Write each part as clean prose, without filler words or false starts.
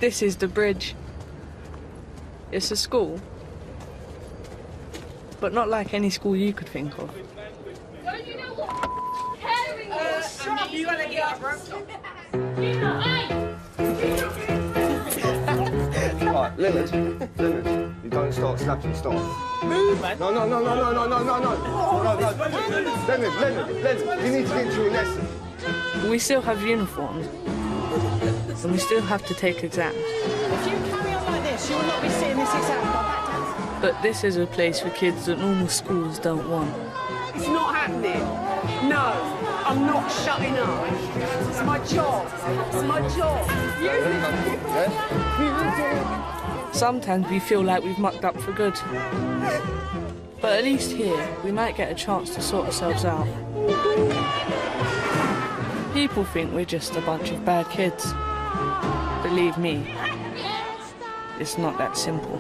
This is the bridge. It's a school, but not like any school you could think of. Don't you know what caring is? You wanna get up, bro? Right, Leonard, you don't start slapping, stop. Move, man. No. Leonard, you need to get into your lesson. We still have uniforms, and we still have to take exams. If you carry on like this, you will not be sitting this exam. But this is a place for kids that normal schools don't want. It's not happening. No, I'm not shutting up. It's my job. It's my job. Sometimes we feel like we've mucked up for good. But at least here, we might get a chance to sort ourselves out. People think we're just a bunch of bad kids. Believe me, it's not that simple.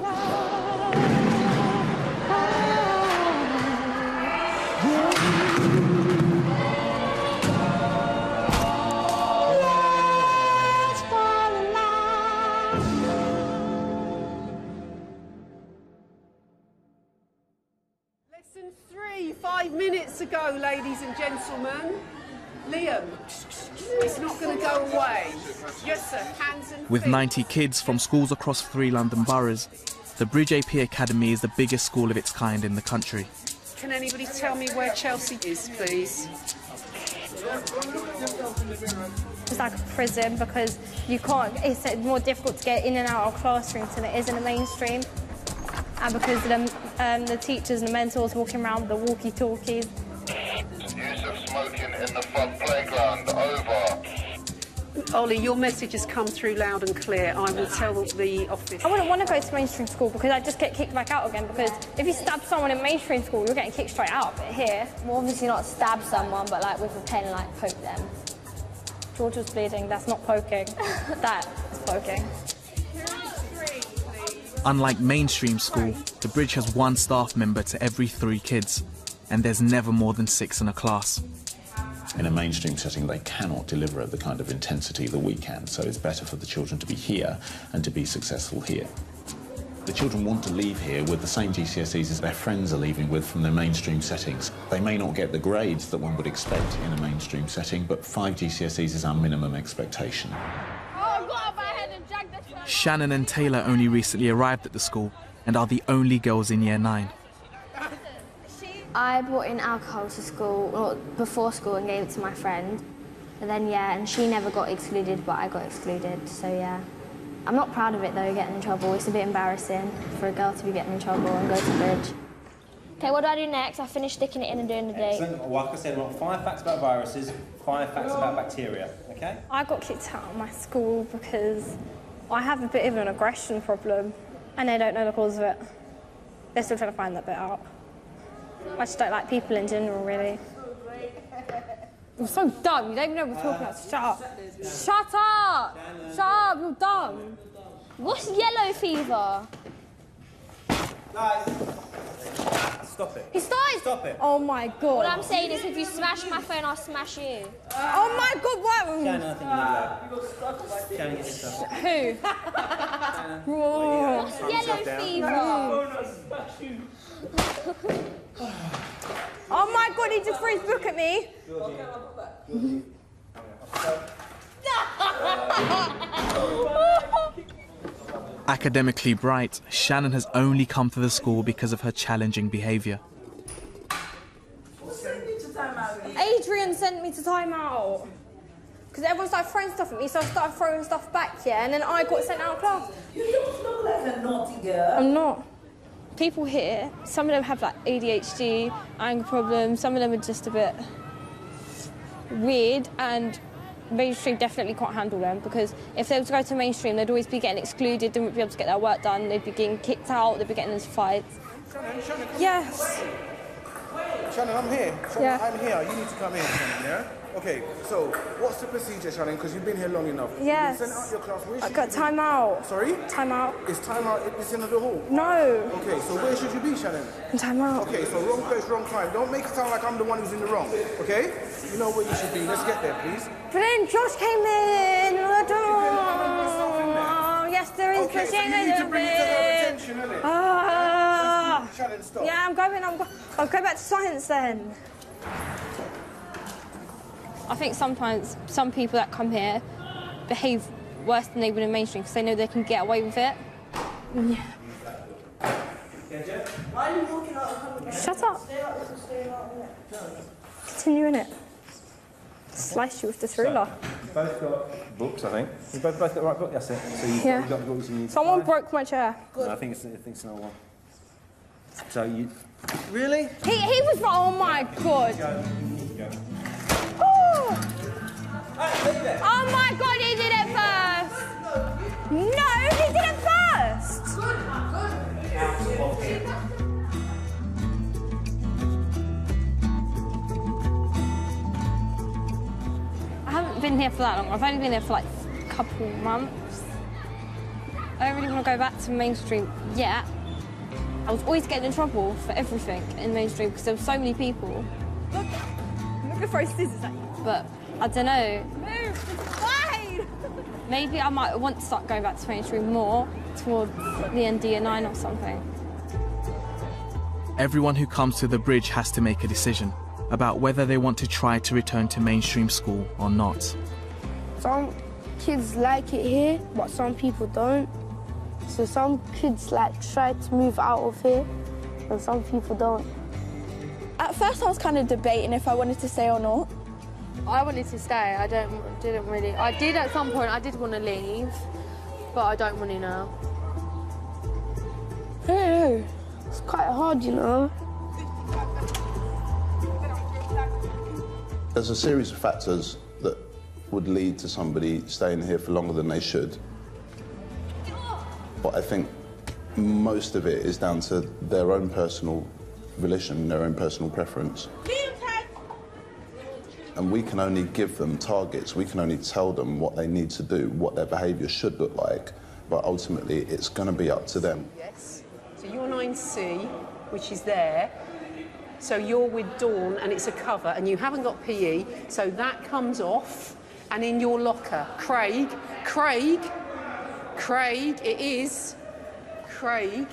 Lesson 3, 5 minutes ago, ladies and gentlemen. Liam, it's not going to go away. Yes, sir, hands and feet. With 90 kids from schools across 3 London boroughs, the Bridge AP Academy is the biggest school of its kind in the country. Can anybody tell me where Chelsea is, please? It's like a prison because you can't, it's more difficult to get in and out of classrooms than it is in the mainstream. And because the teachers and the mentors walking around with the walkie-talkies. Use of smoking in the front playground, over. Ollie, your message has come through loud and clear. I will tell the office. I wouldn't want to go to mainstream school because I'd just get kicked back out again, because if you stab someone in mainstream school, you're getting kicked straight out. But here, well, obviously not stab someone, but like with a pen, like poke them. George was bleeding, that's not poking. That is poking. Unlike mainstream school, the Bridge has 1 staff member to every 3 kids, and there's never more than 6 in a class. In a mainstream setting, they cannot deliver at the kind of intensity that we can, so it's better for the children to be here and to be successful here. The children want to leave here with the same GCSEs as their friends are leaving with from their mainstream settings. They may not get the grades that one would expect in a mainstream setting, but 5 GCSEs is our minimum expectation. Shannon and Taylor only recently arrived at the school and are the only girls in Year 9. I brought in alcohol to school, or before school, and gave it to my friend. And then, yeah, and she never got excluded, but I got excluded, so yeah. I'm not proud of it, though, getting in trouble. It's a bit embarrassing for a girl to be getting in trouble and go to Bridge. OK, what do I do next? I finish sticking it in and doing the date. Excellent. Like I said, we want 5 facts about viruses, 5 facts about bacteria, OK? I got kicked out of my school because I have a bit of an aggression problem, and they don't know the cause of it. They're still trying to find that bit out. I just don't like people in general, really. You're so dumb, you don't even know what we're talking about. Shut up. Shut up! Shut up, you're dumb. What's yellow fever? Guys, stop it. He started. Stop it. Oh my God. All I'm saying is if you smash my phone, I'll smash you. Oh my God, what? Shannon, I think you need to go. Shannon, get this stuff. Who? Whoa. What's yellow fever? Oh my God, he just threw his book at me. Academically bright, Shannon has only come to the school because of her challenging behaviour. Adrian sent me to time out. Because everyone started throwing stuff at me, so I started throwing stuff back, yeah, and then I got sent out of class. You don't look like a naughty girl. I'm not. People here, some of them have like ADHD, anger problems, some of them are just a bit weird, and mainstream definitely can't handle them, because if they were to go to mainstream, they'd always be getting excluded, they wouldn't be able to get their work done, they'd be getting kicked out, they'd be getting into fights. Shannon, Yes. Shannon, I'm here. Shannon, Yeah. I'm here. You need to come in, Shannon, yeah? Okay, so what's the procedure, Shannon? Because you've been here long enough. Yes. You sent out your class. Where I should got you be? time out. Sorry? Time out. Is time out in the other hall? No. Okay, so where should you be, Shannon? Time out. Okay, so wrong place, wrong time. Don't make it sound like I'm the one who's in the wrong, okay? You know where you should be. Let's get there, please. But then Josh came in. Yes, Yes, there is. Okay, but so she ain't you need gonna to bring it to do her it. attention, innit? Ah. Shannon, stop. Yeah, I'm going. I'll go back to science then. I think sometimes some people that come here behave worse than they would in mainstream because they know they can get away with it. Yeah. Shut up. Continue in it. Slice you with the ruler. You've both got books, I think. You've both got the right book, that's it. So you've Yeah. got books you need. Someone broke my chair. No, I think it's another one. So you... Really? He was right. Oh my god. Go. Oh. Oh my god, he did it first. No, he did it first. I haven't been here for that long. I've only been here for like a couple months. I don't really want to go back to mainstream yet. I was always getting in trouble for everything in mainstream because there were so many people. Look, I'm looking for scissors at you. But I don't know. Move, it's fine. Maybe I might want to start going back to mainstream more towards the end of year 9 or something. Everyone who comes to the bridge has to make a decision about whether they want to try to return to mainstream school or not. Some kids like it here, but some people don't. So some kids try to move out of here, and some people don't. At first I was kind of debating if I wanted to stay or not. I wanted to stay. I didn't really. I did at some point. I did want to leave, but I don't want to now. I don't know. It's quite hard, you know. There's a series of factors that would lead to somebody staying here for longer than they should. But I think most of it is down to their own personal volition, their own personal preference. And we can only give them targets, we can only tell them what they need to do, what their behaviour should look like, but ultimately it's going to be up to them. Yes. So you're 9C, which is there. So you're with Dawn and it's a cover and you haven't got PE, so that comes off and in your locker. Craig, it is. Craig,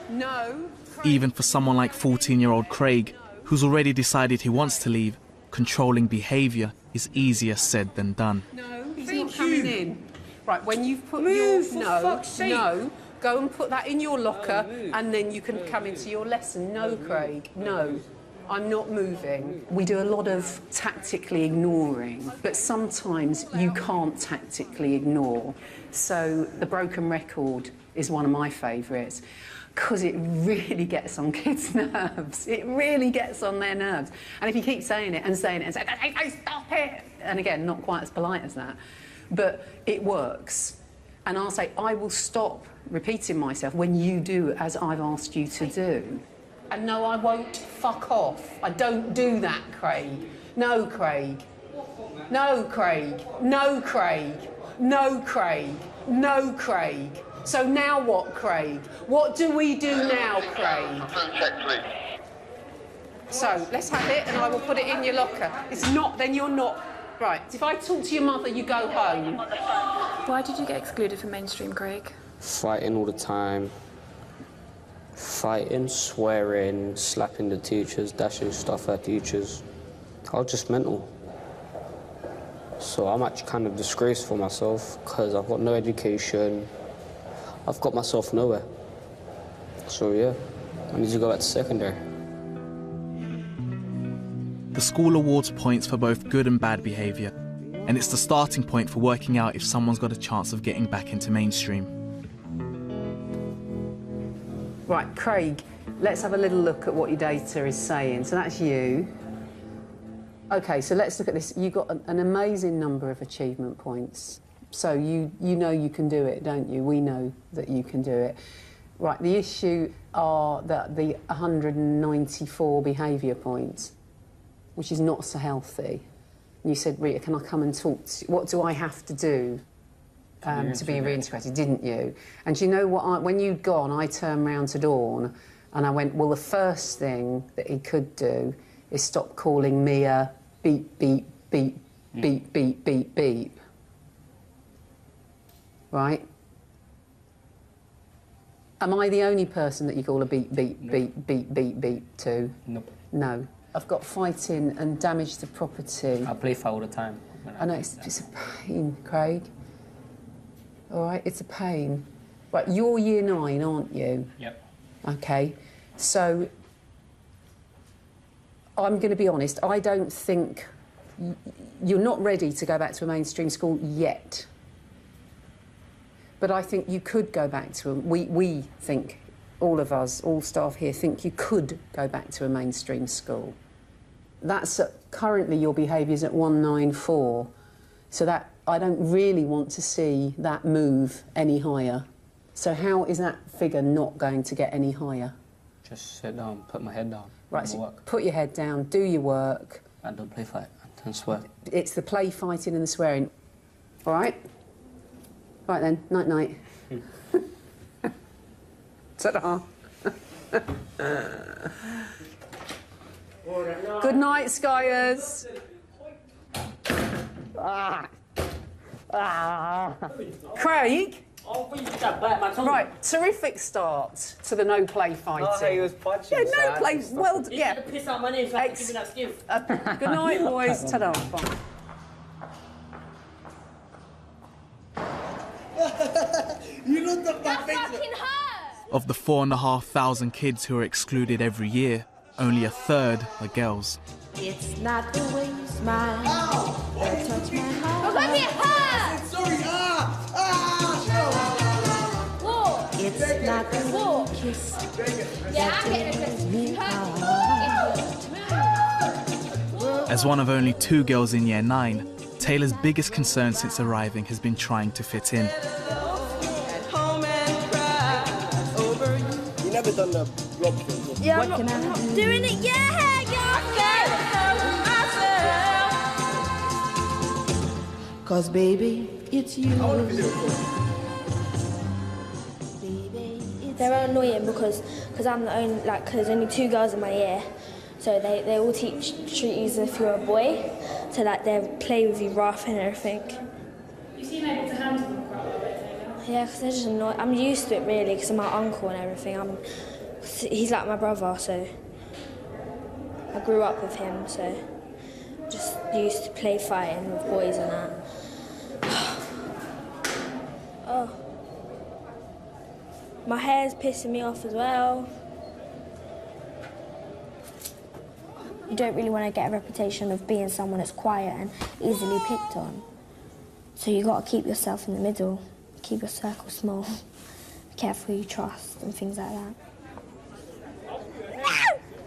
no. Even for someone like 14-year-old Craig, who's already decided he wants to leave, controlling behaviour is easier said than done. No, he's not coming in. Right, when you've put your no, go and put that in your locker and then you can come into your lesson. No, Craig, no. I'm not moving. We do a lot of tactically ignoring, but sometimes you can't tactically ignore. So the broken record is one of my favourites because it really gets on kids' nerves. It really gets on their nerves. And if you keep saying it and saying hey, stop it! And again, not quite as polite as that, but it works. And I'll say, I will stop repeating myself when you do as I've asked you to do. And no, I won't fuck off. I don't do that, Craig. No, Craig. No, Craig. No, Craig. No, Craig. No, Craig. So now what, Craig? What do we do now, Craig? So let's have it and I will put it in your locker. It's not, then you're not. Right, if I talk to your mother, you go home. Why did you get excluded from mainstream, Craig? Fighting all the time. Fighting, swearing, slapping the teachers, dashing stuff at teachers. I was just mental. So I'm actually kind of disgraced for myself because I've got no education. I've got myself nowhere. So yeah, I need to go back to secondary. The school awards points for both good and bad behaviour, and it's the starting point for working out if someone's got a chance of getting back into mainstream. Right, Craig, let's have a little look at what your data is saying. So that's you. OK, so let's look at this. You've got an amazing number of achievement points. So you know you can do it, don't you? We know that you can do it. Right, the issue are that the 194 behaviour points, which is not so healthy. And you said, Rita, can I come and talk to you? What do I have to do to be reintegrated, didn't you? And do you know what? When you'd gone, I turned round to Dawn and I went, well, the first thing that he could do is stop calling me a beep, beep, beep, beep, beep, beep, beep. right? Am I the only person that you call a beep, beep, beep, beep, beep, beep to? Nope. No. I've got fighting and damage to property. I play fight all the time. I know, it's a pain, Craig. All right, it's a pain. Right, you're year 9, aren't you? Yep. Okay, so I'm going to be honest, I don't think you're not ready to go back to a mainstream school yet. But I think you could go back to them. We think, all of us, all staff here, think you could go back to a mainstream school. That's currently your behaviour's at 194, so that I don't really want to see that move any higher. So how is that figure not going to get any higher? Just sit down, put my head down. Right, so put your head down, do your work. And don't play fight, don't swear. It's the play fighting and the swearing. All right? Right then, night-night. Ta-da. Good night, Skyers. Craig? Right, terrific start to the no play fighting. Oh, he was punching. Yeah, no play. Well, yeah. Piss out my name so I can give you that skill. Good night, boys. Ta-da. Bye. You looked up my face. Of the 4,500 kids who are excluded every year, only a third are girls. It's not the way you smile that touch my heart. Let me hurt! Sorry, It's not the way you kiss. Yeah, I'm getting a As one of only 2 girls in Year 9, Taylor's biggest concern since arriving has been trying to fit in. You never done the block thing. Yeah, I'm not doing it. Yeah, cause baby, it's you. They're annoying because I'm the only, like, there's only 2 girls in my year, so they all treat you as if you're a boy, so like they play with you rough and everything. You seem able to handle them quite well, Taylor. Yeah, because they're just annoying. I'm used to it really because of my uncle and everything. He's like my brother, so I grew up with him, so just used to play fighting with boys and that. Oh. My hair's pissing me off as well. You don't really want to get a reputation of being someone that's quiet and easily picked on. So you got to keep yourself in the middle, keep your circle small, be careful who you trust and things like that.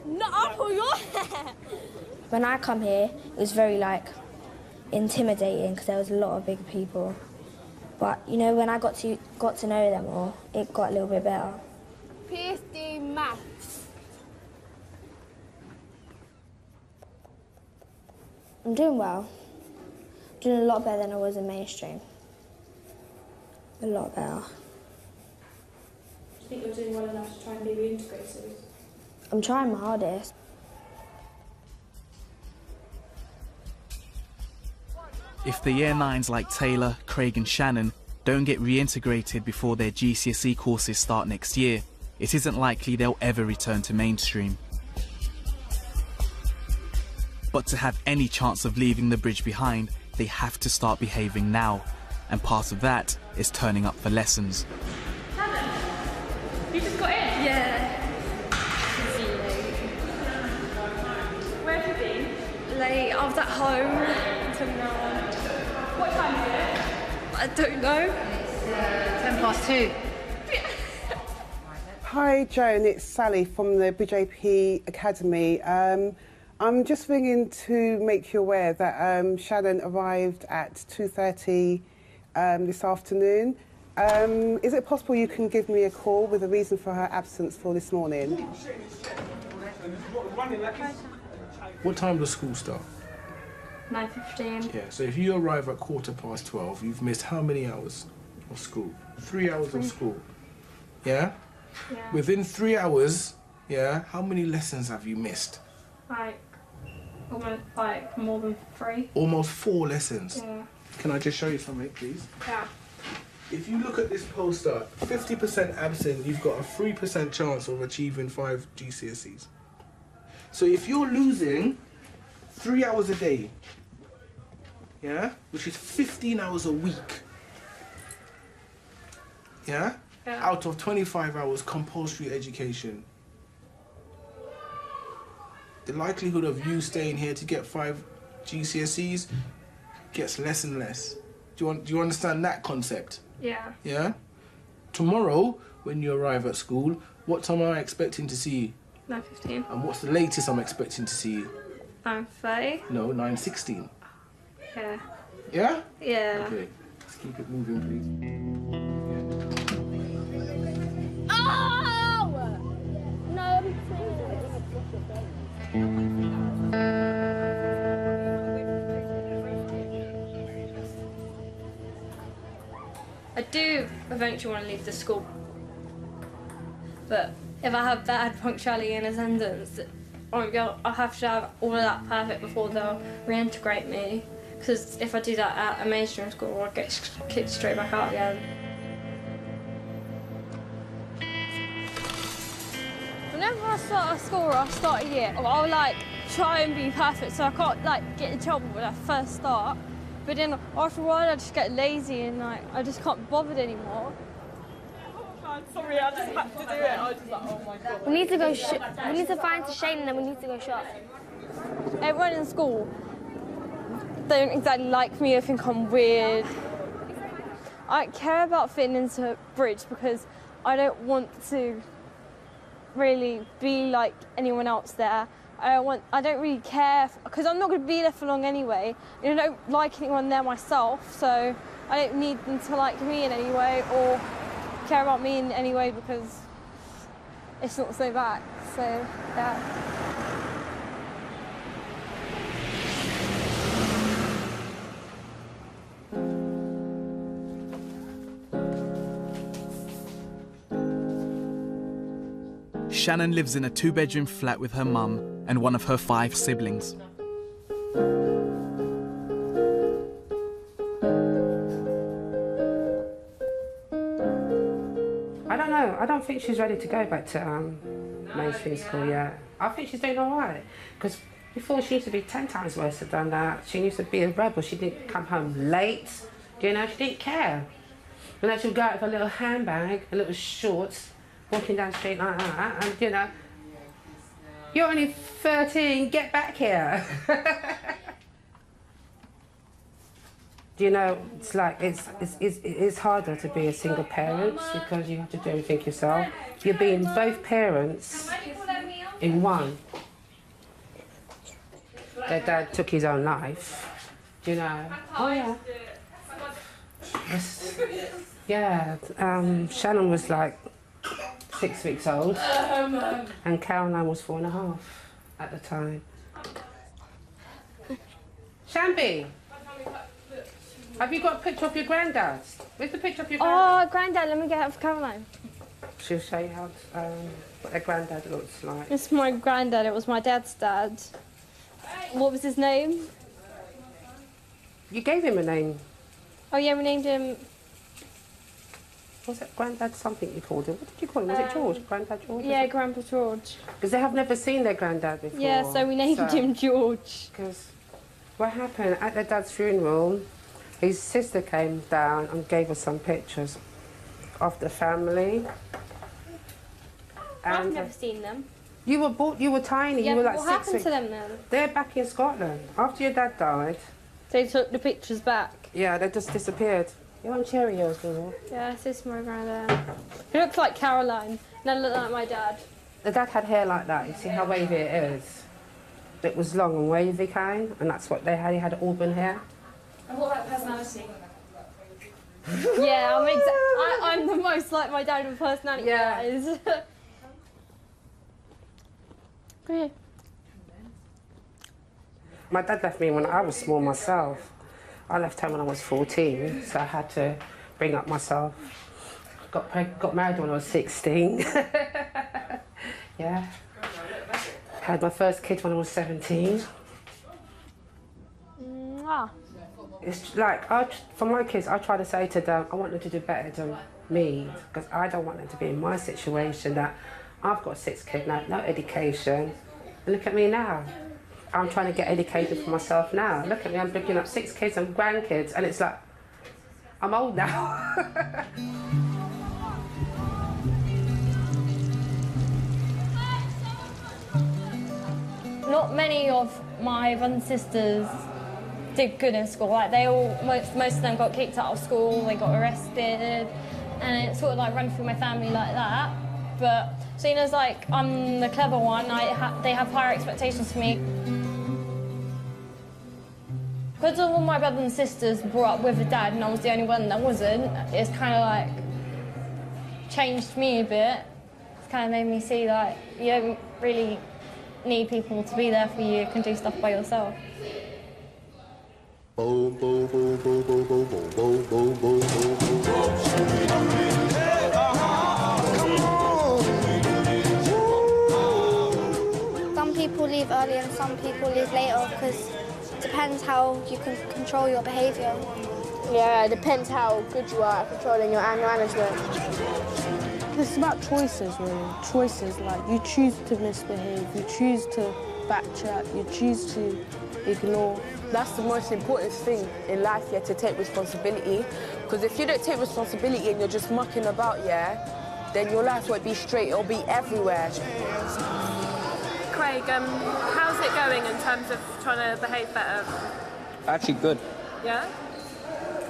Not I'll pull your hair! When I come here, it was very like intimidating because there was a lot of big people. But you know, when I got to know them all, it got a little bit better. PSD maths. I'm doing well. Doing a lot better than I was in mainstream. A lot better. Do you think you're doing well enough to try and be reintegrated? I'm trying my hardest. If the Year 9s like Taylor, Craig and Shannon don't get reintegrated before their GCSE courses start next year, it isn't likely they'll ever return to mainstream. But to have any chance of leaving the bridge behind, they have to start behaving now, and part of that is turning up for lessons. Shannon, you just got in? Yeah. Where have you been? Late. I was at home until now. What time is it? I don't know. 2:10. Hi Joan, it's Sally from the Bridge AP Academy. I'm just ringing to make you aware that Shannon arrived at 2:30 this afternoon. Is it possible you can give me a call with a reason for her absence for this morning? What time does school start? 9:15. Yeah, so if you arrive at 12:15, you've missed how many hours of school? 3 hours of school. Yeah? Yeah. Within 3 hours, yeah, how many lessons have you missed? Like, almost like more than 3. Almost 4 lessons. Yeah. Can I just show you something, please? Yeah. If you look at this poster, 50% absent, you've got a 3% chance of achieving 5 GCSEs. So if you're losing 3 hours a day, yeah, which is 15 hours a week, yeah, out of 25 hours compulsory education, the likelihood of you staying here to get 5 GCSEs gets less and less. Do you understand that concept? Yeah. Yeah? Tomorrow, when you arrive at school, what time am I expecting to see you? 9:15. And what's the latest I'm expecting to see you? 9:30. No, 9:16. Yeah. Yeah? Yeah. Okay, let's keep it moving, please. Oh! No. I do eventually want to leave the school, but if I have bad punctuality and attendance, I'll have to have all of that perfect before they'll reintegrate me. Because if I do that at a mainstream school, I'll get kicked straight back out again. Whenever I start a school or I start a year, I'll like try and be perfect so I can't like get in trouble when I first start. But then after a while I just get lazy and like I just can't be bothered anymore. Sorry, I just had to do it. I was just like, oh my god. We need to go. We need to find Shane and then we need to go shop. Everyone in school don't exactly like me or think I'm weird. I don't care about fitting into Bridge because I don't want to really be like anyone else there. I don't really care because I'm not going to be there for long anyway. And I don't like anyone there myself, so I don't need them to like me in any way or care about me in any way because it's not so bad. So yeah. Shannon lives in a 2-bedroom flat with her mum and one of her 5 siblings. I don't know. I don't think she's ready to go back to mainstream school yet. I think she's doing all right. Because before she used to be 10 times worse than that. She used to be a rebel. She didn't come home late. You know, she didn't care. And then she'd go out with a little handbag, a little shorts, walking down the street like that, and you know, you're only 13, get back here. Do you know, it's like, it's harder to be a single parent because you have to do everything yourself. You're being both parents in one. Their dad took his own life, do you know? Oh yeah. Yeah, Shannon was like 6 weeks old, and Caroline was 4.5 at the time. Shambi, have you got a picture of your granddad? Where's the picture of your granddad? Oh, granddad, let me get it for Caroline. She'll show you how what their granddad looks like. It's my granddad, it was my dad's dad. What was his name? You gave him a name. Oh yeah, we named him... Was it Granddad something you called him? What did you call him? Was it George? Granddad George? Yeah, Grandpa George. Because they have never seen their granddad before. Yeah, so we named him George. Because what happened at their dad's funeral, his sister came down and gave us some pictures of the family. I've And never seen them. you were tiny. Yeah, you were but like what 6 happened to them then? They're back in Scotland after your dad died. They took the pictures back. Yeah, they just disappeared. You want Cheerios, do you? Yeah, this is my granddad. He looks like Caroline, and I look like my dad. The dad had hair like that. You see how wavy it is? It was long and wavy kind, and that's what they had. He had auburn hair. And what about personality? Yeah, I'm the most like my dad with personality. Yeah. Go here. My dad left me when I was small myself. I left home when I was 14, so I had to bring up myself. Got married when I was 16. Yeah. Had my first kid when I was 17. Mwah. It's like, for my kids, I try to say to them, I want them to do better than me, because I don't want them to be in my situation that I've got 6 kids now, no education. And look at me now. I'm trying to get educated for myself now. Look at me, I'm picking up 6 kids and grandkids, and it's like, I'm old now. Not many of my brothers and sisters did good in school. Like most of them got kicked out of school, they got arrested, and it sort of like ran through my family like that. But seeing as like I'm the clever one, they have higher expectations for me. Because all my brothers and sisters brought up with a dad and I was the only one that wasn't, it's kind of like changed me a bit. It's kind of made me see that you don't really need people to be there for you. You can do stuff by yourself. Some people leave early and some people leave later because it depends how you can control your behaviour. Yeah, it depends how good you are at controlling your anger management. It's about choices, really. Choices, like you choose to misbehave, you choose to backtrack, you choose to ignore. That's the most important thing in life, yeah, to take responsibility. Because if you don't take responsibility and you're just mucking about, yeah, then your life won't be straight, it'll be everywhere. Craig, how's it going in terms of trying to behave better? Actually good. Yeah?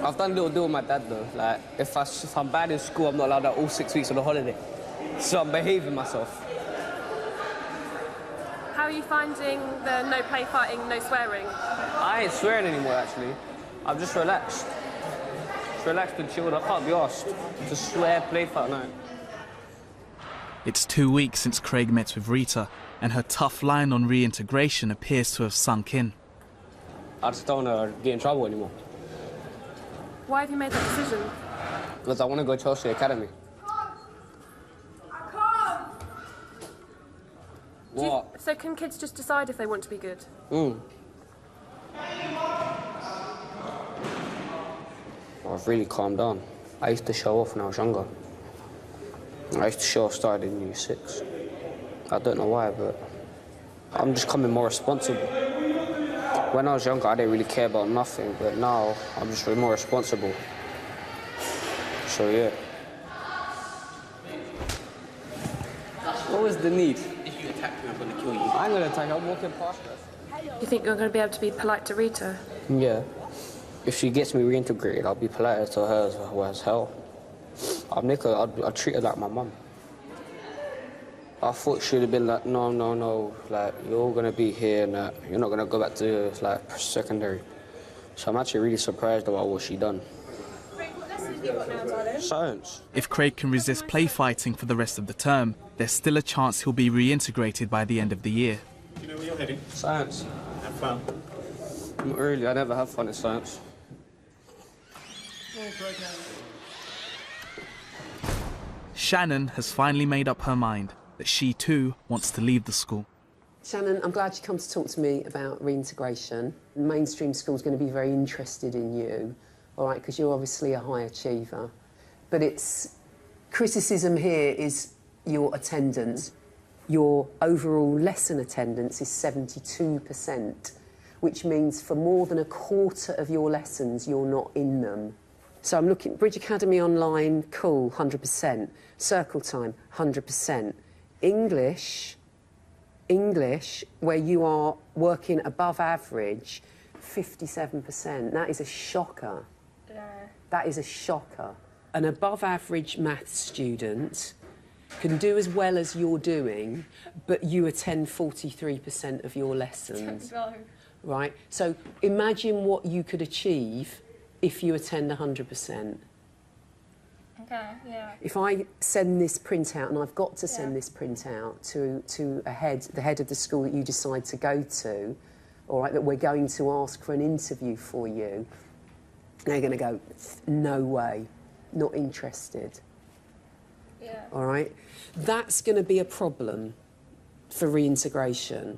I've done a little deal with my dad though. Like, if I'm bad in school, I'm not allowed out all 6 weeks on a holiday. So I'm behaving myself. How are you finding the no play fighting, no swearing? I ain't swearing anymore, actually. I'm just relaxed. Just relaxed and chilled. I can't be asked to swear, play fight, no. It's 2 weeks since Craig met with Rita, and her tough line on reintegration appears to have sunk in. I just don't want to get in trouble anymore. Why have you made that decision? Because I want to go to Chelsea Academy. What? So can kids just decide if they want to be good? I've really calmed down. I used to show off when I was younger. I used to show off starting in Year 6. I don't know why, but I'm just becoming more responsible. When I was younger, I didn't really care about nothing, but now I'm just more responsible. So, yeah. What was the need? If you attack me, I'm going to kill you. I ain't going to attack you. I'm walking past her. You think you're going to be able to be polite to Rita? Yeah. If she gets me reintegrated, I'll be polite to her as hell. I'll treat her like my mum. I thought she'd have been like, no, like, you're gonna be here and you're not gonna go back to, like, secondary. So I'm actually really surprised about what she done. Science. If Craig can resist play fighting for the rest of the term, there's still a chance he'll be reintegrated by the end of the year. Do you know where you're heading? Science. Have fun. Not really, I never have fun in science. Shannon has finally made up her mind that she too wants to leave the school. Shannon, I'm glad you come to talk to me about reintegration. Mainstream school's going to be very interested in you, all right, because you're obviously a high achiever. But criticism here is your attendance. Your overall lesson attendance is 72%, which means for more than a quarter of your lessons, you're not in them. So I'm looking, Bridge Academy Online, cool, 100%. Circle Time, 100%. English, where you are working above average, 57%. That is a shocker. Yeah. That is a shocker. An above average maths student can do as well as you're doing, but you attend 43% of your lessons. No. Right? So imagine what you could achieve if you attend 100%. Okay, yeah. If I send this printout, and I've got to send this printout to the head of the school that you decide to go to, all right, that we're going to ask for an interview for you, they're going to go, no way, not interested. Yeah. All right? That's going to be a problem for reintegration.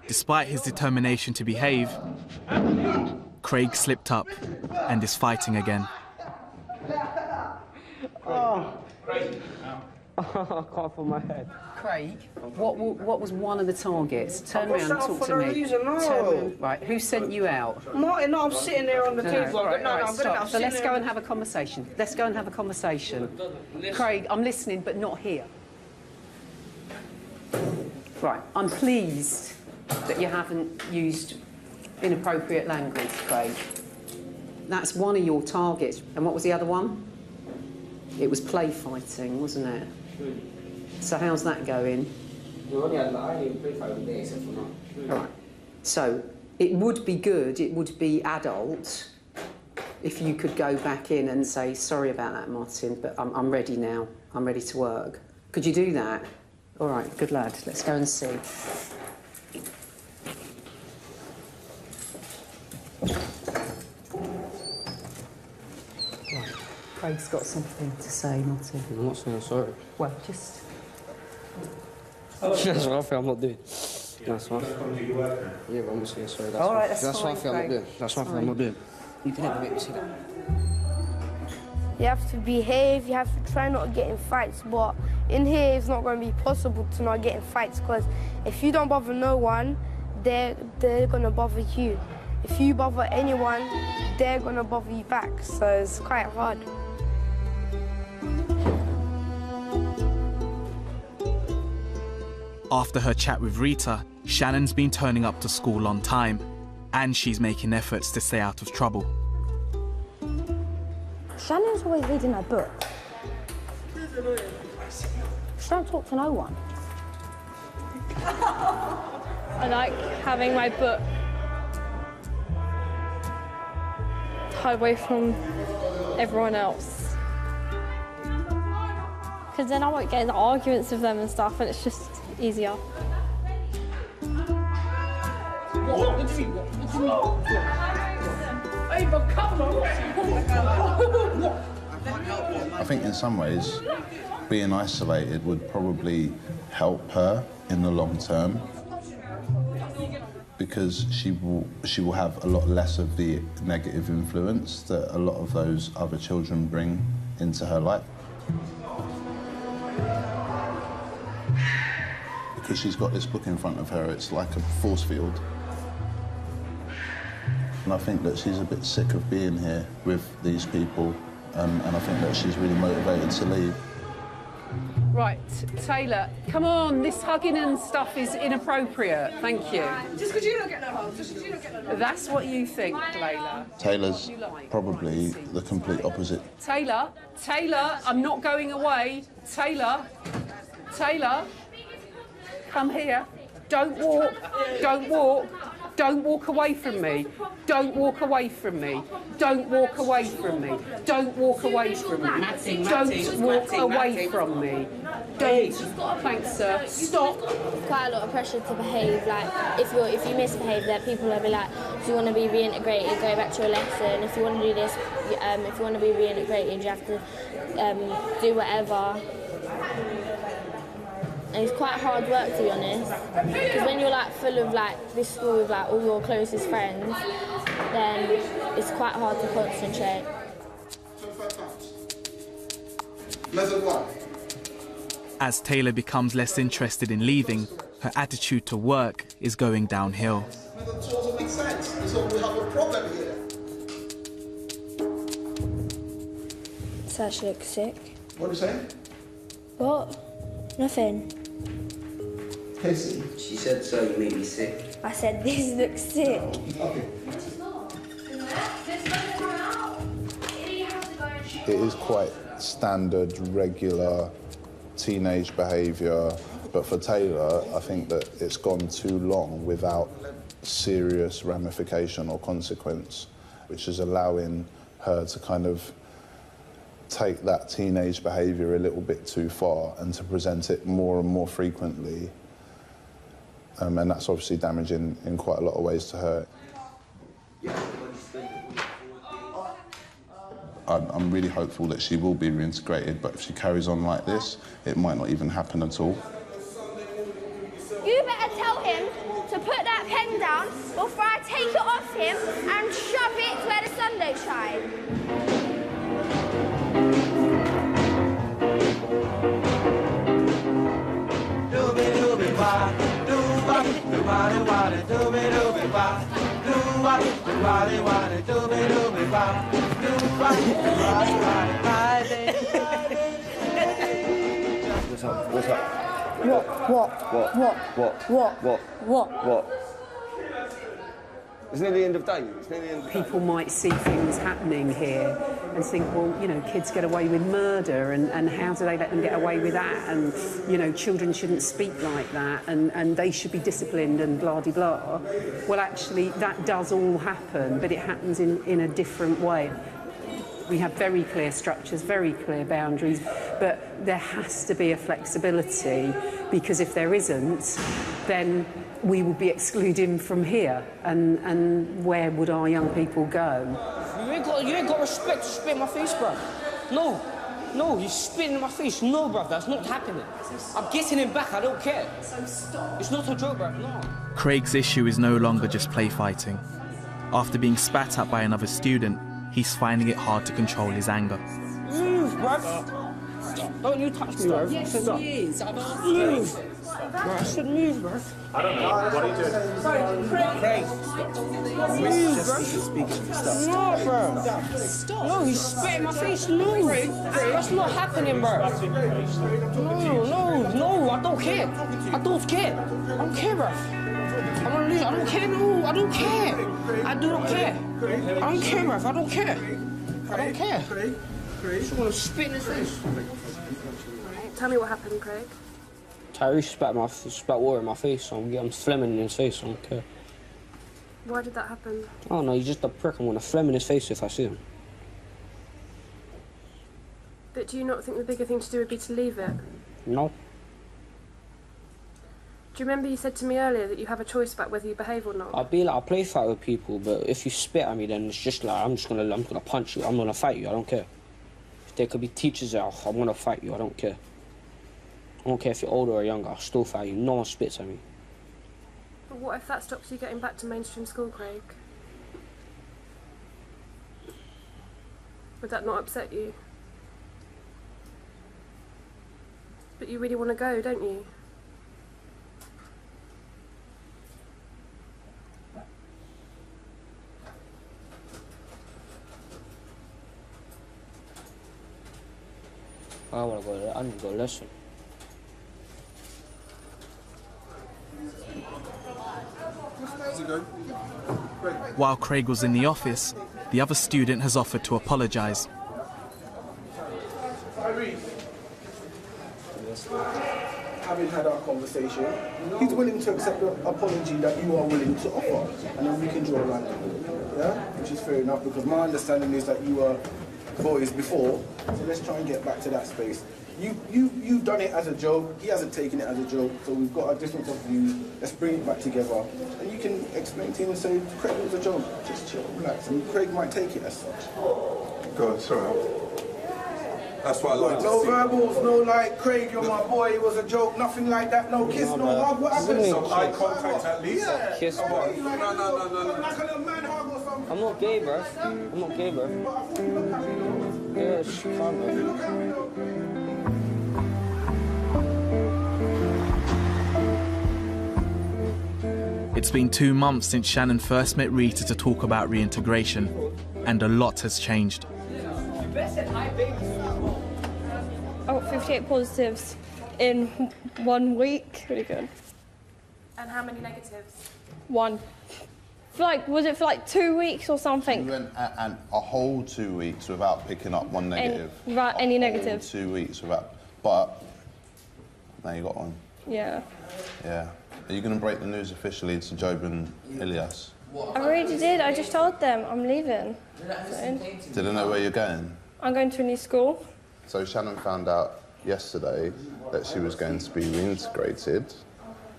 Despite his determination to behave, Craig slipped up and is fighting again. Oh, I can't feel my head. Craig, what was one of the targets? Turn I around, got sent talk off to for me. no reason, no. Turn around. Right, who sent you out? Martin, no, I'm sitting there on the table. Right, No, right, I'm stop. gonna. So let's go and have a conversation. Let's go and have a conversation. Craig, I'm listening, but not here. Right, I'm pleased that you haven't used inappropriate language, Craig. That's one of your targets. And what was the other one? It was play fighting, wasn't it? So how's that going? Right. So it would be good, it would be adult, if you could go back in and say, sorry about that, Martin, but I'm ready now. I'm ready to work. Could you do that? All right, good lad. Let's go and see. Right. Craig's got something to say, Martin. I'm not saying sorry. Well, just... That's what I feel I'm not doing. That's what. Yeah, but I'm not saying sorry. That's all right, that's what I feel I'm not doing. That's what I feel I'm not doing. You can never make me see that. You have to behave, you have to try not to get in fights, but in here it's not going to be possible to not get in fights because if you don't bother no one, they're going to bother you. If you bother anyone, they're going to bother you back, so it's quite hard. After her chat with Rita, Shannon's been turning up to school on time, and she's making efforts to stay out of trouble. Shannon's always reading her book. She don't talk to no one. I like having my book hide away from everyone else. Because then I won't get into arguments with them and stuff, and it's just easier. I think in some ways, being isolated would probably help her in the long term because she will have a lot less of the negative influence that a lot of those other children bring into her life. Because she's got this book in front of her, it's like a force field. And I think that she's a bit sick of being here with these people, and I think that she's really motivated to leave. Right, Taylor, come on, this hugging and stuff is inappropriate. Thank you. Just because you don't get no hugs, just because you don't get no hugs. That's what you think, Layla. Taylor's probably the complete opposite. Taylor, I'm not going away. Taylor, come here. Don't walk, don't walk. Don't walk away from me. Don't walk away from me. Don't walk away from me. Don't walk away from me. Don't walk away from me. Don't. Thanks, sir. Stop. Quite a lot of pressure to behave. Like if you misbehave, then people will be like, if you want to be reintegrated, go back to your lesson. If you want to do this, if you want to be reintegrated, you have to do whatever. And it's quite hard work, to be honest, because when you're like full of like this school with like all your closest friends, then it's quite hard to concentrate. As Taylor becomes less interested in leaving, her attitude to work is going downhill. It doesn't make sense, so we have a problem here. So she looks sick. What are you saying? What? Nothing. Casey. She said so, you may be sick. I said this looks sick. Okay. It is quite standard, regular teenage behaviour, but for Taylor, I think that it's gone too long without serious ramification or consequence, which is allowing her to kind of take that teenage behaviour a little bit too far and to present it more and more frequently. And that's obviously damaging in quite a lot of ways to her. I'm really hopeful that she will be reintegrated, but if she carries on like this, it might not even happen at all. You better tell him to put that pen down before I take it off him and shove it where the sun don't shine. What's up? What's up? What? It's near the end of day. It's near the end of day. People might see things happening here and think, well, you know, kids get away with murder and how do they let them get away with that? And, you know, children shouldn't speak like that and they should be disciplined and blah-de-blah. Well, actually, that does all happen, but it happens in a different way. We have very clear structures, very clear boundaries, but there has to be a flexibility because if there isn't, then we will be excluding from here. And where would our young people go? You ain't got respect to spit in my face, bruv. No, you spit in my face. No, bruv, that's not happening. I'm getting him back, I don't care. So stop. It's not a joke, bruv, no. Craig's issue is no longer just play fighting. After being spat at by another student, he's finding it hard to control his anger. Move, bruv. Don't you touch me, bruv. Yes, he is. I've asked you. Move. Bro, I should move, bruv. I don't know. What are you doing? Craig. Move, bruv. No, bruv. Stop. No, you spit in my face. No. That's not happening, bruv. No, I don't care. I don't care, bruv. I'm gonna lose. I don't care, no. I don't care. I do not care. I don't care, bruv. I don't care. I don't care. I just want to spit in his face. Tell me what happened, Craig. Tyrese spat water in my face. I'm phlegming in his face. I don't care. Why did that happen? I don't know. He's just a prick. I'm gonna phlegm in his face if I see him. But do you not think the bigger thing to do would be to leave it? No. Do you remember you said to me earlier that you have a choice about whether you behave or not? I'll play fight with people, but if you spit at me, then it's just like I'm gonna punch you. I'm gonna fight you. I don't care. If there could be teachers there, I'm gonna fight you. I don't care. I don't care if you're older or younger. I'll still fight you. No one spits at me. But what if that stops you getting back to mainstream school, Craig? Would that not upset you? But you really want to go, don't you? I want to go there. I need to go listen. While Craig was in the office, the other student has offered to apologise. Having had our conversation, he's willing to accept the apology that you are willing to offer, and then we can draw a line. Yeah, which is fair enough because my understanding is that you were boys before, so let's try and get back to that space. You've done it as a joke, he hasn't taken it as a joke, so we've got a difference of views, let's bring it back together. And you can explain to him and say, Craig, it was a joke, just chill, relax, and Craig might take it as such. Go on, sorry. That's what I like No to see. verbals, no like, Craig, you're my boy, it was a joke, nothing like that, no kiss, no hug, what happened? Some eye contact at least. Yeah. Kiss, No. No. Like a little man hug or something. I'm not gay, bruv. I'm not gay, bruv. Yeah, it's fine, bruv. It's been 2 months since Shannon first met Rita to talk about reintegration, and a lot has changed. I got 58 positives in 1 week. Really good. And how many negatives? 1. Was it for like 2 weeks or something? We went a whole 2 weeks without picking up one negative. Without any negative? 2 weeks without, but now you got one. Yeah. Yeah. Are you going to break the news officially to Job and Ilias? I already did. I just told them I'm leaving. Do they know where you're going? I'm going to a new school. So Shannon found out yesterday that she was going to be reintegrated,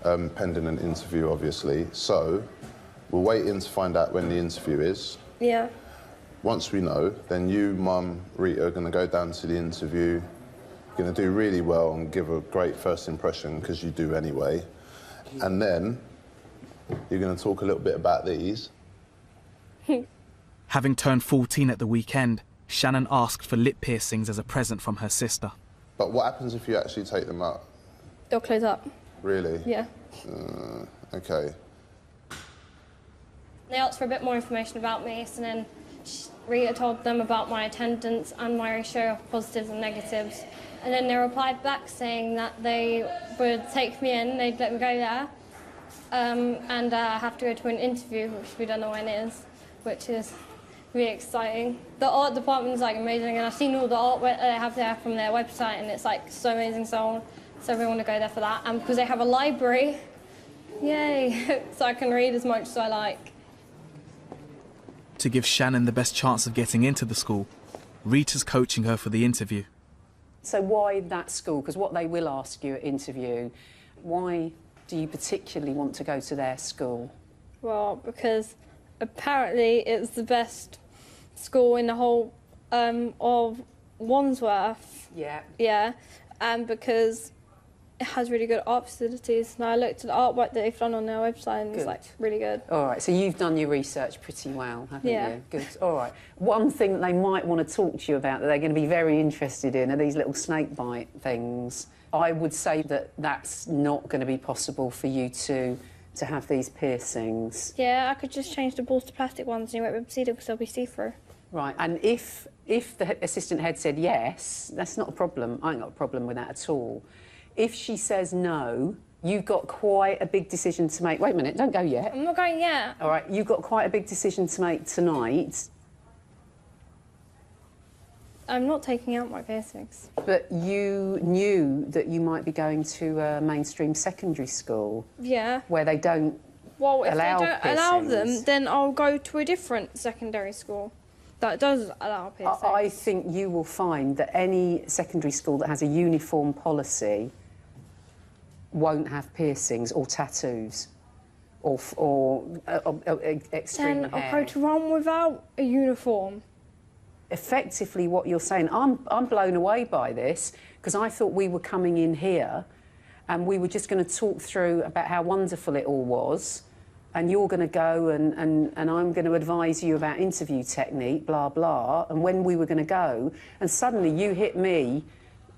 pending an interview, obviously. So we're waiting to find out when the interview is. Yeah. Once we know, then you, Mum, Rita are going to go down to the interview. You're going to do really well and give a great first impression, because you do anyway. And then you're going to talk a little bit about these. Having turned 14 at the weekend, Shannon asked for lip piercings as a present from her sister. But what happens if you actually take them out? They'll close up. Really? Yeah. Okay. They asked for a bit more information about me, so then Rita told them about my attendance and my ratio of positives and negatives. And then they replied back saying that they would take me in, they'd let me go there, and have to go to an interview, which we don't know when it is, which is really exciting. The art department's like amazing, and I've seen all the artwork they have there from their website, and it's like so amazing, so I really want to go there for that. And because they have a library, yay, so I can read as much as I like. To give Shannon the best chance of getting into the school, Rita's coaching her for the interview. So why that school? Because what they will ask you at interview, why do you particularly want to go to their school? Well, because apparently it's the best school in the whole of Wandsworth. Yeah. Yeah, and because it has really good art facilities. And I looked at the artwork that they've done on their website, and it's like really good. All right, so you've done your research pretty well, haven't Yeah. you? Good. All right. One thing that they might want to talk to you about that they're going to be very interested in are these little snake bite things. I would say that that's not going to be possible for you to have these piercings. Yeah, I could just change the balls to plastic ones and you won't be able to see them because they'll be see-through. Right, and if the assistant head said yes, that's not a problem. I ain't got a problem with that at all. If she says no, you've got quite a big decision to make. Wait a minute, don't go yet. I'm not going yet. All right, you've got quite a big decision to make tonight. I'm not taking out my piercings. But you knew that you might be going to a mainstream secondary school. Yeah. Where they don't Well, if allow they don't allow them, piercings. then I'll go to a different secondary school that does allow piercings. I think you will find that any secondary school that has a uniform policy won't have piercings or tattoos or extreme Then hair. I'll go to one without a uniform. Effectively what you're saying, I'm blown away by this, because I thought we were coming in here and we were just going to talk through about how wonderful it all was, and you're going to go and I'm going to advise you about interview technique, blah, blah, and when we were going to go, and suddenly you hit me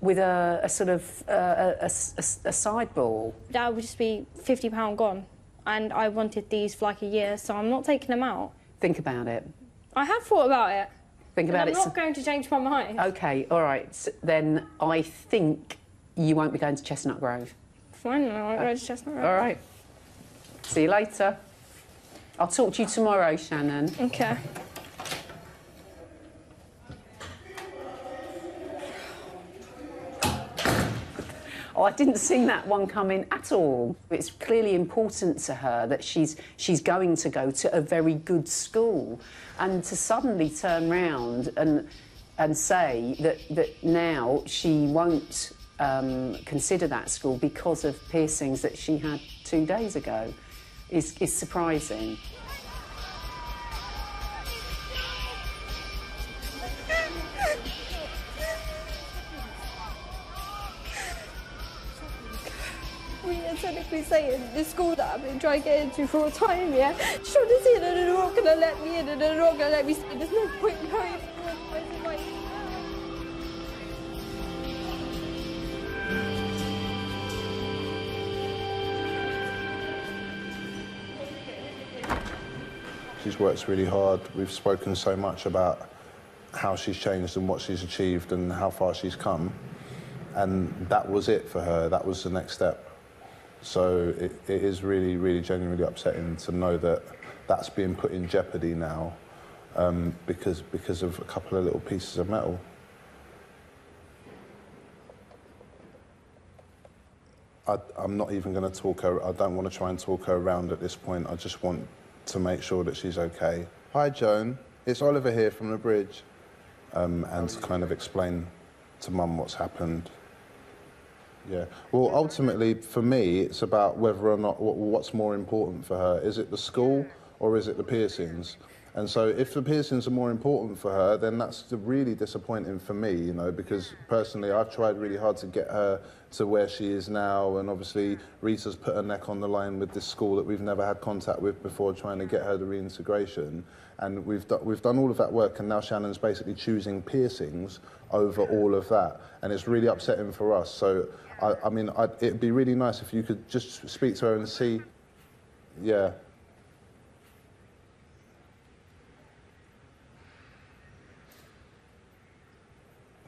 with a sort of a sideball. That would just be £50 gone, and I wanted these for like a year, so I'm not taking them out. Think about it. I have thought about it. Think about I'm it. not going to change my mind. OK, all right, so then I think you won't be going to Chestnut Grove. Fine, I won't go to Chestnut Grove. All right. See you later. I'll talk to you tomorrow, Shannon. OK. Oh, I didn't see that one coming at all. It's clearly important to her that she's going to go to a very good school, and to suddenly turn round and say that now she won't consider that school because of piercings that she had 2 days ago is surprising. We are technically saying the school that I've been trying to get into for a time, yeah? Just trying to see that they're not going to let me in and they're not going to let me stay. There's no point in going forward. She's worked really hard. We've spoken so much about how she's changed and what she's achieved and how far she's come. And that was it for her. That was the next step. So it is really, really genuinely upsetting to know that that's being put in jeopardy now because of a couple of little pieces of metal. I'm not even going to talk her. I don't want to try and talk her around at this point. I just want to make sure that she's okay. Hi, Joan. It's Oliver here from the bridge. And to kind of explain to Mum what's happened. Yeah. Well, ultimately, for me, it's about whether or not what's more important for her. Is it the school or is it the piercings? And so if the piercings are more important for her, then that's really disappointing for me, you know, because personally I've tried really hard to get her to where she is now, and obviously Rita's put her neck on the line with this school that we've never had contact with before, trying to get her the reintegration. And we've done all of that work, and now Shannon's basically choosing piercings over all of that, and it's really upsetting for us. So I mean, it'd be really nice if you could just speak to her and see, yeah.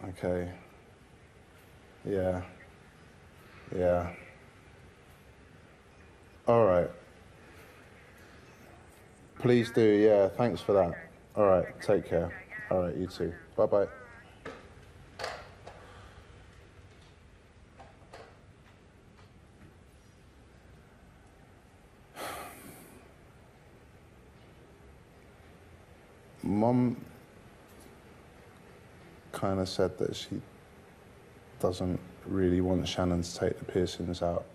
Okay. Yeah. Yeah. All right. Please do, yeah. Thanks for that. All right, take care. All right, you too. Bye-bye. Mum kind of said that she doesn't really want Shannon to take the piercings out.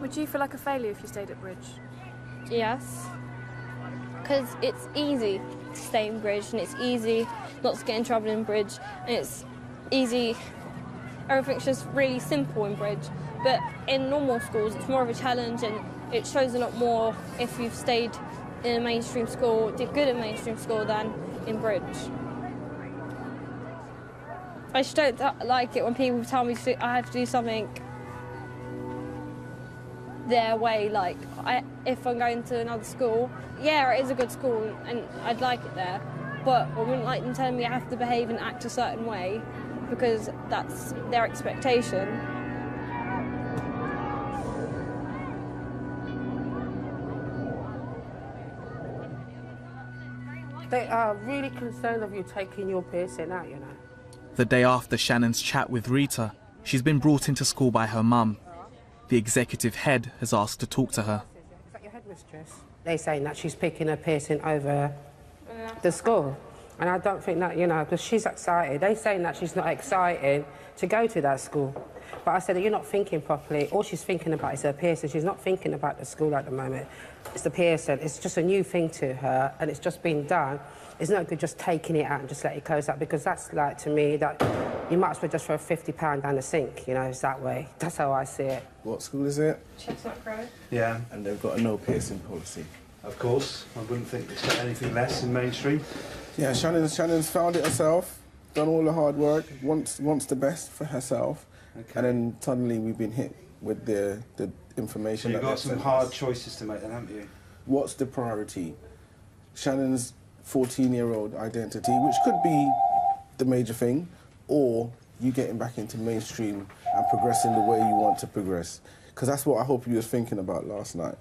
Would you feel like a failure if you stayed at Bridge? Yes. Because it's easy to stay in Bridge, and it's easy not to get in trouble in Bridge, and it's easy, everything's just really simple in Bridge. But in normal schools, it's more of a challenge, and it shows a lot more if you've stayed in a mainstream school, did good in mainstream school, than in Bridge. I just don't like it when people tell me I have to do something their way. Like, if I'm going to another school, yeah, it is a good school and I'd like it there, but I wouldn't like them telling me I have to behave and act a certain way because that's their expectation. They are really concerned of you taking your piercing out, you know. The day after Shannon's chat with Rita, she's been brought into school by her mum. The executive head has asked to talk to her. Is that your headmistress? They're saying that she's picking her piercing over the school. And I don't think that, you know, because she's excited. They're saying that she's not excited to go to that school. But I said, you're not thinking properly. All she's thinking about is her piercing. She's not thinking about the school at the moment. It's the piercing. It's just a new thing to her, and it's just been done. It's not good just taking it out and just let it close up, because that's like, to me, that you might as well just throw £50 down the sink, you know, it's that way. That's how I see it. What school is it? Chestnut Grove. Yeah, and they've got a no piercing policy. Of course, I wouldn't think it's anything less in mainstream. Yeah, Shannon's found it herself, done all the hard work, wants the best for herself, and then suddenly we've been hit with the information. So you've got some hard choices to make then, haven't you? What's the priority? Shannon's 14-year-old identity, which could be the major thing, or you getting back into mainstream and progressing the way you want to progress. Because that's what I hope you were thinking about last night.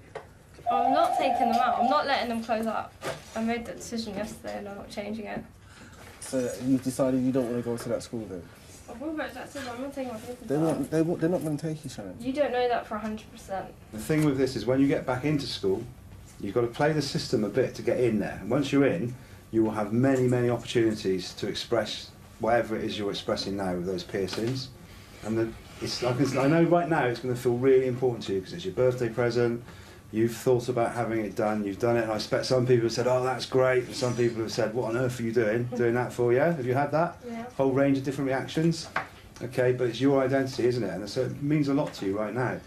I'm not taking them out. I'm not letting them close up. I made that decision yesterday and I'm not changing it. So you've decided you don't want to go to that school then? I will go to that school, but I'm not taking my papers They're not going to take you, Shannon. You don't know that for 100%. The thing with this is when you get back into school, you've got to play the system a bit to get in there. And once you're in, you will have many, many opportunities to express whatever it is you're expressing now with those piercings. And I know right now it's going to feel really important to you because it's your birthday present. You've thought about having it done, you've done it, and I expect some people have said, oh, that's great, and some people have said, what on earth are you doing that for, yeah? Have you had that? Yeah. Whole range of different reactions? Okay, but it's your identity, isn't it? And so it means a lot to you right now.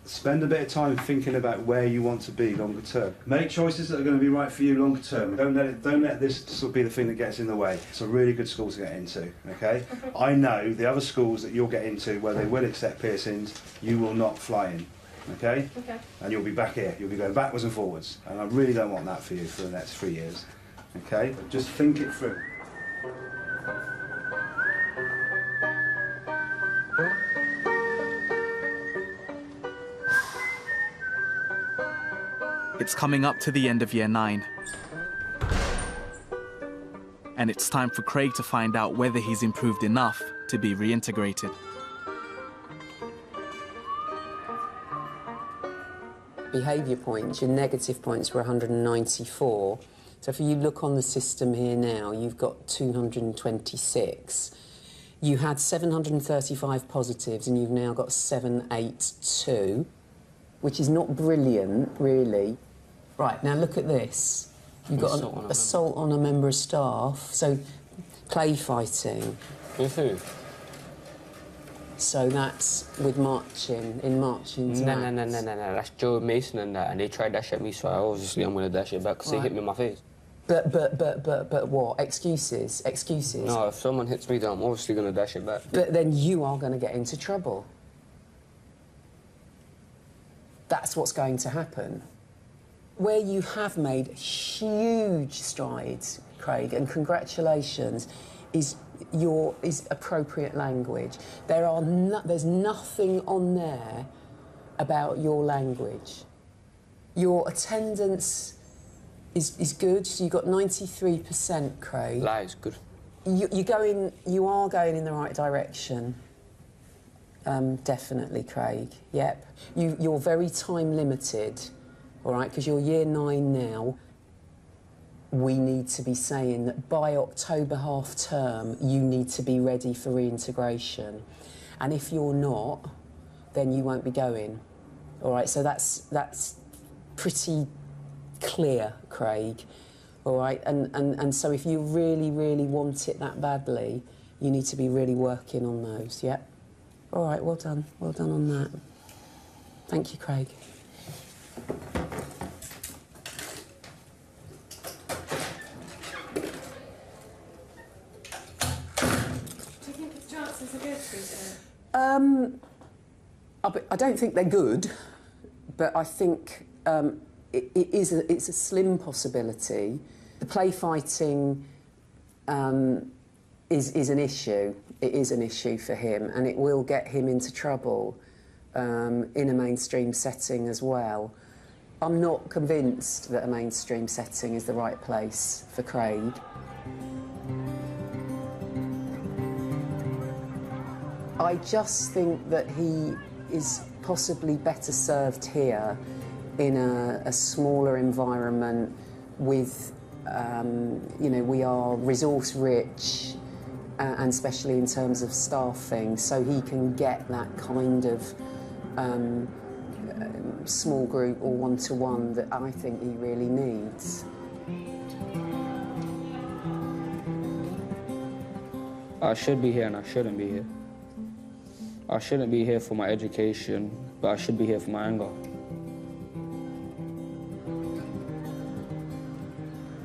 Spend a bit of time thinking about where you want to be longer term. Make choices that are going to be right for you longer term. Don't let this sort of be the thing that gets in the way. It's a really good school to get into, okay? I know the other schools that you'll get into where they will accept piercings, you will not fly in. Okay? Okay. And you'll be back here. You'll be going backwards and forwards. And I really don't want that for you for the next 3 years. Okay? But just think it through. It's coming up to the end of Year 9. And it's time for Craig to find out whether he's improved enough to be reintegrated. behaviour points, your negative points were 194. So if you look on the system here now, you've got 226. You had 735 positives and you've now got 782, which is not brilliant, really. Right, now look at this. You've got an assault on a member of staff, so play fighting. With who? So that's with marching, in marching. No, that's Joe Mason and that, and they tried that shit at me, so obviously I'm gonna dash it back because they hit me in my face. But what? Excuses? Excuses? No, if someone hits me, then I'm obviously gonna dash it back. But then you are going to get into trouble. That's what's going to happen. Where you have made huge strides, Craig, and congratulations, is appropriate language. There's nothing on there about your language. Your attendance is good. So you got 93%, Craig. Lies, good. You are going in the right direction. Definitely, Craig. Yep. You're very time limited, all right, because you're year 9 now. We need to be saying that by October half term, you need to be ready for reintegration. And if you're not, then you won't be going. All right, so that's pretty clear, Craig. All right, and so if you really, really want it that badly, you need to be really working on those, yeah? All right, well done on that. Thank you, Craig. Do you think the chances are good for I don't think they're good, but I think it's a slim possibility. The play fighting is an issue. It is an issue for him, and it will get him into trouble in a mainstream setting as well. I'm not convinced that a mainstream setting is the right place for Craig. I just think that he is possibly better served here in a smaller environment with, you know, we are resource rich, and especially in terms of staffing, so he can get that kind of small group or one-to-one that I think he really needs. I should be here and I shouldn't be here. I shouldn't be here for my education, but I should be here for my anger.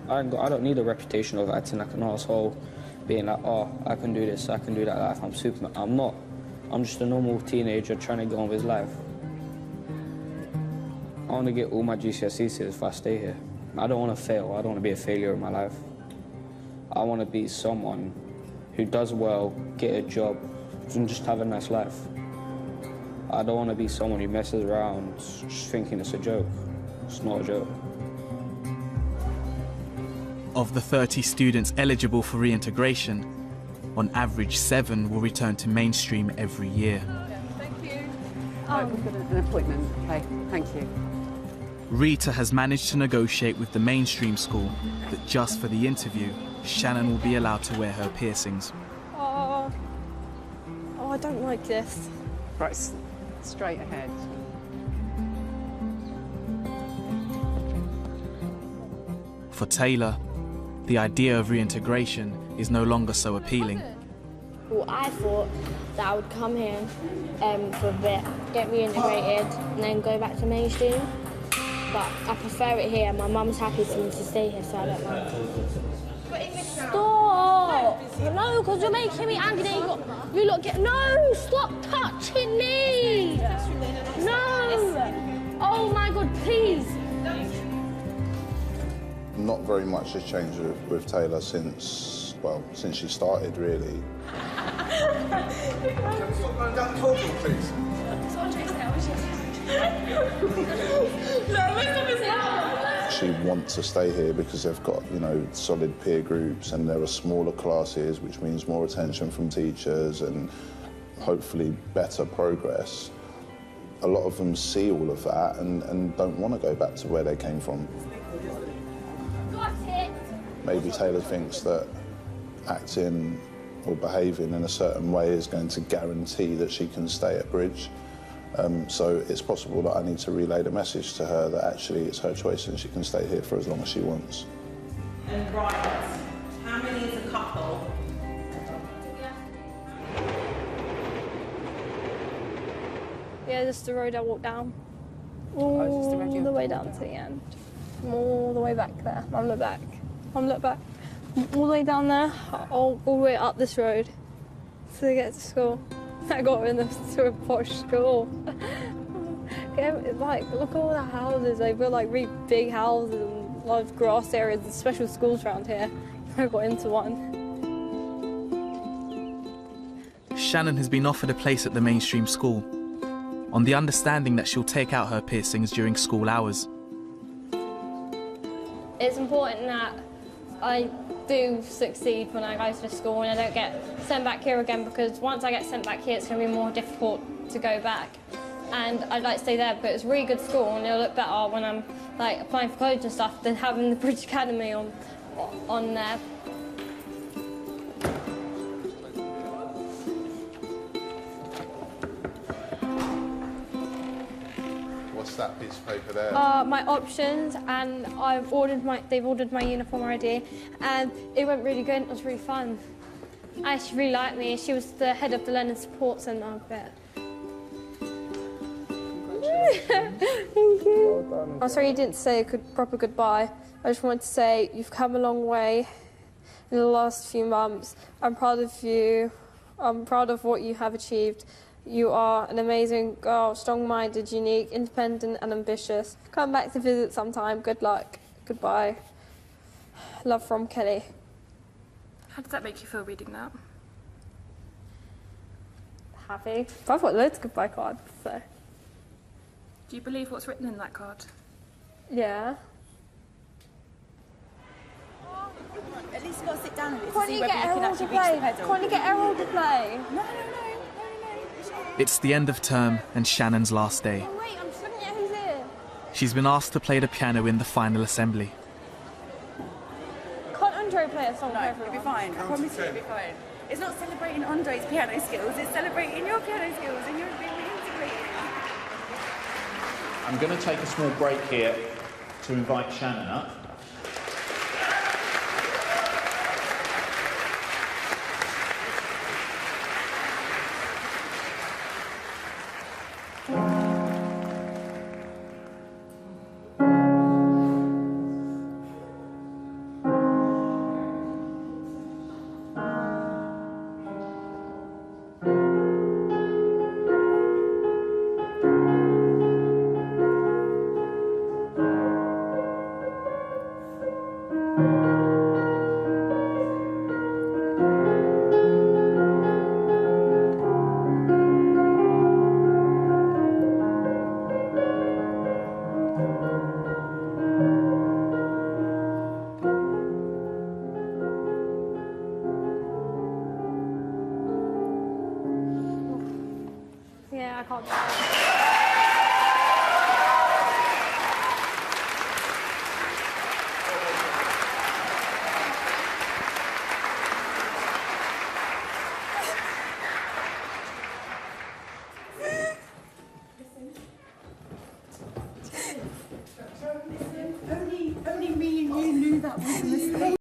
I don't need a reputation of acting like an asshole, being like, oh, I can do this, I can do that, like I'm Superman. I'm not. I'm just a normal teenager trying to get on with his life. I want to get all my GCSEs if I stay here. I don't want to fail. I don't want to be a failure in my life. I want to be someone who does well, get a job, and just have a nice life. I don't want to be someone who messes around just thinking it's a joke. It's not a joke. Of the 30 students eligible for reintegration, on average 7 will return to mainstream every year. Thank you. Oh, we've got an appointment. Okay, thank you. Rita has managed to negotiate with the mainstream school that just for the interview, Shannon will be allowed to wear her piercings. Oh, I don't like this. Right, straight ahead. For Taylor, the idea of reintegration is no longer so appealing. Well, I thought that I would come here for a bit, get reintegrated, and then go back to mainstream. But I prefer it here. My mum's happy for me to stay here, so I don't mind. Stop! No, because you're making me angry. You lot get... No! Stop touching me! No! Oh my God, please! Not very much has changed with Taylor since she started, really. She wants to stay here because they've got, you know, solid peer groups and there are smaller classes, which means more attention from teachers and hopefully better progress. a lot of them see all of that and don't want to go back to where they came from. Got it. Maybe Taylor thinks that acting or behaving in a certain way is going to guarantee that she can stay at Bridge. So it's possible that I need to relay the message to her that actually it's her choice and she can stay here for as long as she wants. And right, how many is a couple? Yeah, this is the road I walked down. All the way down to the end. All the way back there. Mum, look back. Mum, look back. All the way down there, all the way up this road to get to school. I got in to a posh school. Yeah, like, look at all the houses. They've got like really big houses and a lot of grass areas and special schools around here. I got into one. Shannon has been offered a place at the mainstream school, on the understanding that she'll take out her piercings during school hours. It's important that I do succeed when I go to school and I don't get sent back here again, because once I get sent back here it's going to be more difficult to go back. And I'd like to stay there, but it's a really good school and it'll look better when I'm like applying for college and stuff than having the Bridge Academy on there. What's that piece of paper there? My options, and they've ordered my uniform already, and it went really good. It was really fun. I actually really liked me. She was the head of the Learning Support Centre, but. Thank you. I'm sorry you didn't say a proper goodbye. I just wanted to say you've come a long way in the last few months. I'm proud of you. I'm proud of what you have achieved. You are an amazing girl, strong-minded, unique, independent and ambitious. Come back to visit sometime. Good luck. Goodbye. Love from Kelly. How did that make you feel reading that? Happy. I've got loads of goodbye cards, so. Do you believe what's written in that card? Yeah. At least you've got to sit down a bit to Can't see you whether get you can Errol to actually reach play? the pedal. Can't you get Errol to play? No. It's the end of term and Shannon's last day. Oh, wait, I'm just looking at who's here. She's been asked to play the piano in the final assembly. Can't Andre play a song for No, everyone? it'll be fine. I promise you it'll be fine. It's not celebrating Andre's piano skills, it's celebrating your piano skills and you're being reintegrated. I'm going to take a small break here to invite Shannon up. Yeah, I can't.